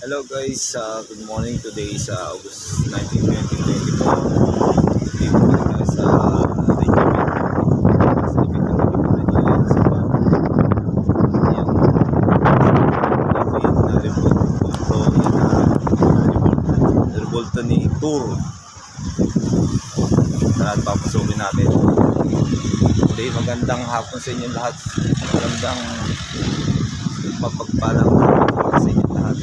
Hello guys, good morning. Today is August 19, 2024. Dito po tayo sa Reykjavik. Sa Reykjavik na yun sa yung revolta ni Tour. Lahat papasukin natin. Today, magandang hapon sa inyo lahat. Magandang mapagpalang hapon sa inyo lahat.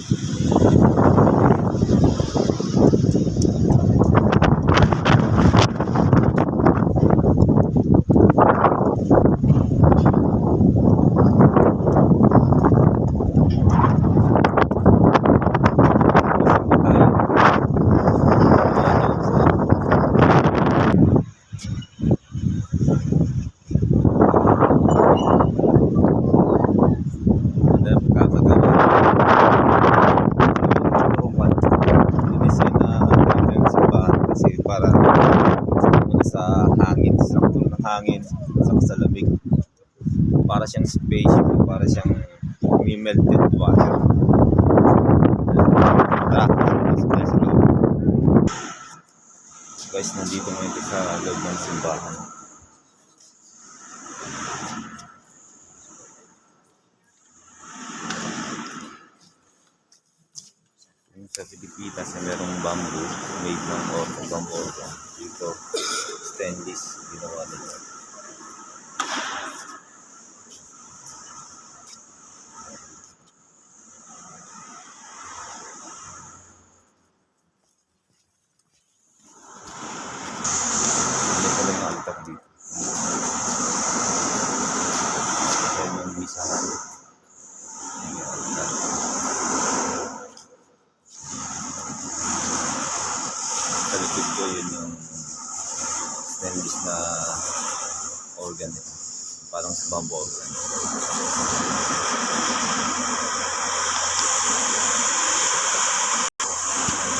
Para sa hangin, sakto ng hangin, sa lamig. Para siyang spaceship, para siyang melted water. Guys, nandito ngayon sa loob ng simbahan. Sa Pilipinas na merong bamboo made ng bamboo dito stainless ginawa nila. Hindi ko lang nakalitak dito. Ayan yung misahan. Sa likod ko yun yung stainless na organ nito. Parang sa bamboo organ.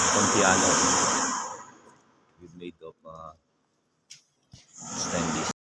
Itong piano is made of stainless.